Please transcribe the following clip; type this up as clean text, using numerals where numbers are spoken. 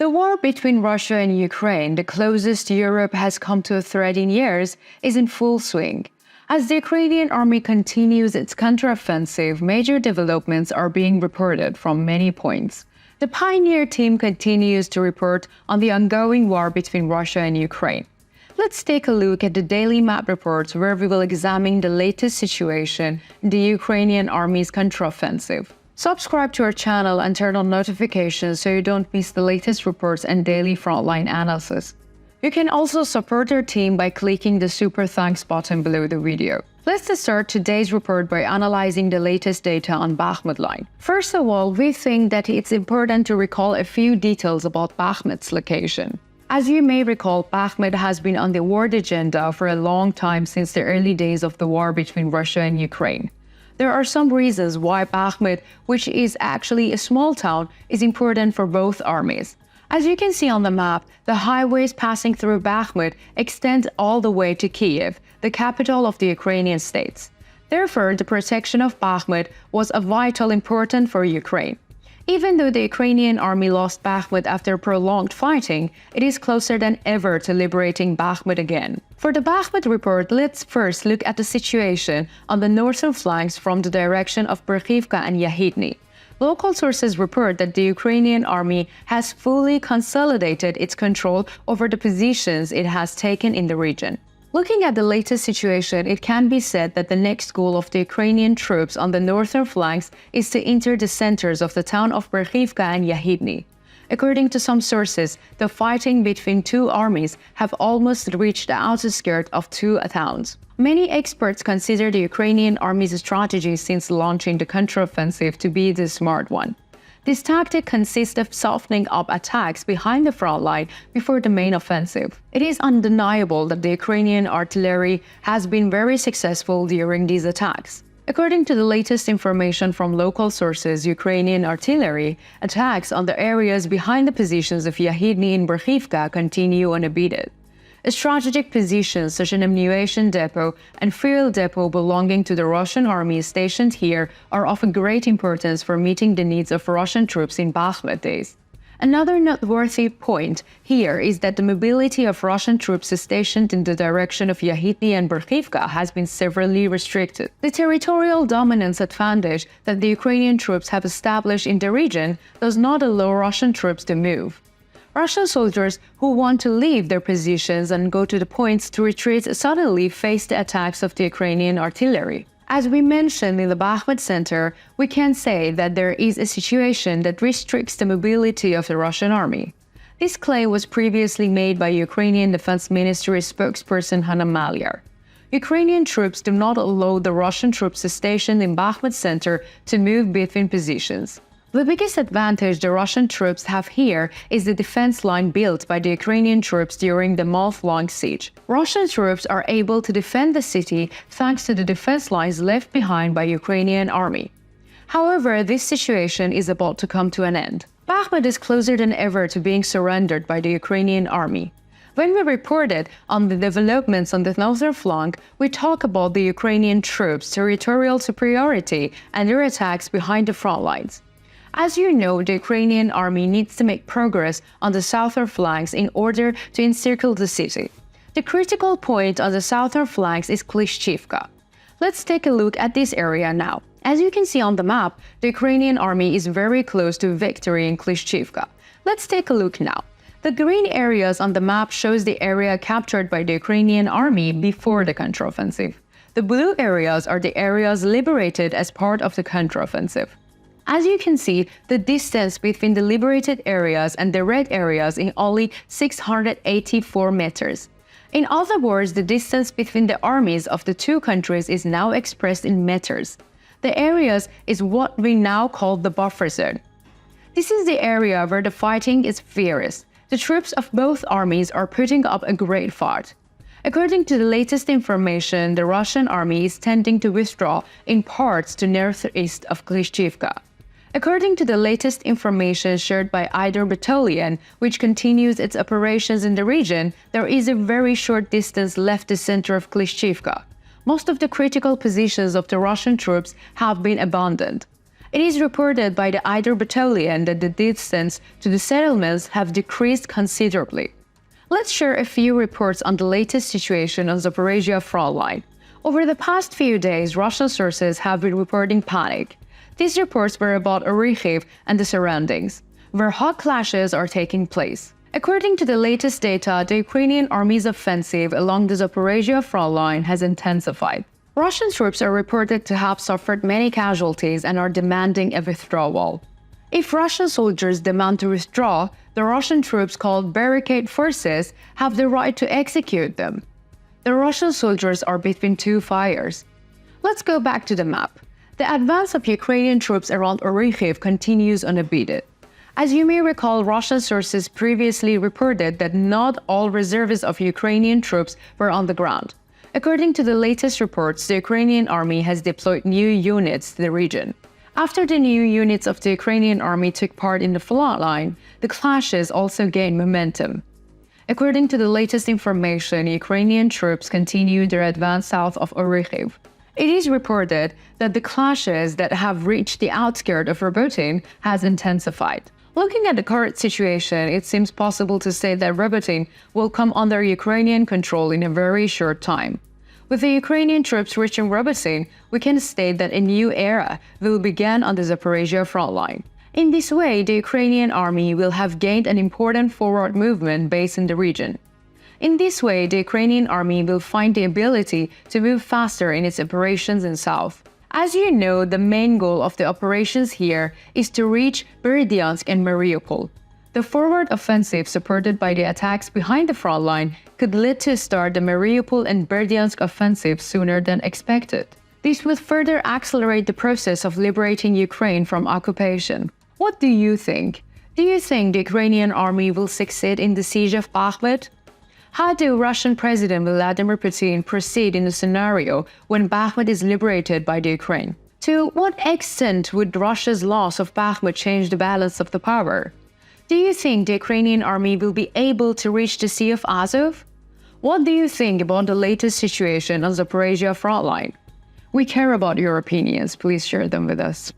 The war between Russia and Ukraine, the closest Europe has come to a threat in years, is in full swing. As the Ukrainian army continues its counteroffensive, major developments are being reported from many points. The Pioneer team continues to report on the ongoing war between Russia and Ukraine. Let's take a look at the daily map reports where we will examine the latest situation in the Ukrainian army's counteroffensive. Subscribe to our channel and turn on notifications so you don't miss the latest reports and daily frontline analysis. You can also support our team by clicking the Super Thanks button below the video. Let's start today's report by analyzing the latest data on Bakhmut line. First of all, we think that it's important to recall a few details about Bakhmut's location. As you may recall, Bakhmut has been on the war agenda for a long time since the early days of the war between Russia and Ukraine. There are some reasons why Bakhmut, which is actually a small town, is important for both armies. As you can see on the map, the highways passing through Bakhmut extend all the way to Kiev, the capital of the Ukrainian states. Therefore, the protection of Bakhmut was of vital importance for Ukraine. Even though the Ukrainian army lost Bakhmut after prolonged fighting, it is closer than ever to liberating Bakhmut again. For the Bakhmut report, let's first look at the situation on the northern flanks from the direction of Berkhivka and Yahidny. Local sources report that the Ukrainian army has fully consolidated its control over the positions it has taken in the region. Looking at the latest situation, it can be said that the next goal of the Ukrainian troops on the northern flanks is to enter the centers of the town of Berkhivka and Yahidny. According to some sources, the fighting between two armies have almost reached the outskirts of two towns. Many experts consider the Ukrainian army's strategy since launching the counteroffensive to be the smart one. This tactic consists of softening up attacks behind the front line before the main offensive. It is undeniable that the Ukrainian artillery has been very successful during these attacks. According to the latest information from local sources, Ukrainian artillery attacks on the areas behind the positions of Yahidny and Berkhivka continue unabated. Strategic positions such as an ammunition depot and fuel depot belonging to the Russian army stationed here are of great importance for meeting the needs of Russian troops in Bakhmut days. Another noteworthy point here is that the mobility of Russian troops stationed in the direction of Yahidny and Berkhivka has been severely restricted. The territorial dominance advantage that the Ukrainian troops have established in the region does not allow Russian troops to move. Russian soldiers who want to leave their positions and go to the points to retreat suddenly face the attacks of the Ukrainian artillery. As we mentioned in the Bakhmut center, we can say that there is a situation that restricts the mobility of the Russian army. This claim was previously made by Ukrainian Defense Ministry spokesperson Hanna Maliar. Ukrainian troops do not allow the Russian troops stationed in Bakhmut center to move between positions. The biggest advantage the Russian troops have here is the defense line built by the Ukrainian troops during the month-long siege. Russian troops are able to defend the city thanks to the defense lines left behind by Ukrainian army. However, this situation is about to come to an end. Bakhmut is closer than ever to being surrendered by the Ukrainian army. When we reported on the developments on the northern flank, we talk about the Ukrainian troops' territorial superiority and their attacks behind the front lines. As you know, the Ukrainian army needs to make progress on the southern flanks in order to encircle the city. The critical point on the southern flanks is Klishchivka. Let's take a look at this area now. As you can see on the map, the Ukrainian army is very close to victory in Klishchivka. Let's take a look now. The green areas on the map shows the area captured by the Ukrainian army before the counteroffensive. The blue areas are the areas liberated as part of the counteroffensive. As you can see, the distance between the liberated areas and the red areas is only 684 meters. In other words, the distance between the armies of the two countries is now expressed in meters. The areas is what we now call the buffer zone. This is the area where the fighting is fierce. The troops of both armies are putting up a great fight. According to the latest information, the Russian army is tending to withdraw in parts to northeast of Klishchivka. According to the latest information shared by either battalion, which continues its operations in the region, there is a very short distance left the center of Klishchivka. Most of the critical positions of the Russian troops have been abandoned. It is reported by the Eider battalion that the distance to the settlements have decreased considerably. Let's share a few reports on the latest situation on Zaporizhzhia front line. Over the past few days, Russian sources have been reporting panic. These reports were about Orikhiv and the surroundings, where hot clashes are taking place. According to the latest data, the Ukrainian army's offensive along the Zaporizhzhia front line has intensified. Russian troops are reported to have suffered many casualties and are demanding a withdrawal. If Russian soldiers demand to withdraw, the Russian troops called barricade forces have the right to execute them. The Russian soldiers are between two fires. Let's go back to the map. The advance of Ukrainian troops around Orikhiv continues unabated. As you may recall, Russian sources previously reported that not all reservists of Ukrainian troops were on the ground. According to the latest reports, the Ukrainian army has deployed new units to the region. After the new units of the Ukrainian army took part in the front line, the clashes also gained momentum. According to the latest information, Ukrainian troops continue their advance south of Orikhiv. It is reported that the clashes that have reached the outskirts of Robotyne has intensified. Looking at the current situation, it seems possible to say that Robotyne will come under Ukrainian control in a very short time. With the Ukrainian troops reaching Robotyne, we can state that a new era will begin on the Zaporizhzhia front line. In this way, the Ukrainian army will have gained an important forward movement base in the region. In this way, the Ukrainian army will find the ability to move faster in its operations in south. As you know, the main goal of the operations here is to reach Berdyansk and Mariupol. The forward offensive supported by the attacks behind the front line could lead to start the Mariupol and Berdyansk offensive sooner than expected. This would further accelerate the process of liberating Ukraine from occupation. What do you think? Do you think the Ukrainian army will succeed in the siege of Bakhmut? How do Russian President Vladimir Putin proceed in a scenario when Bakhmut is liberated by the Ukraine? To what extent would Russia's loss of Bakhmut change the balance of the power? Do you think the Ukrainian army will be able to reach the Sea of Azov? What do you think about the latest situation on the Zaporizhzhia front line? We care about your opinions. Please share them with us.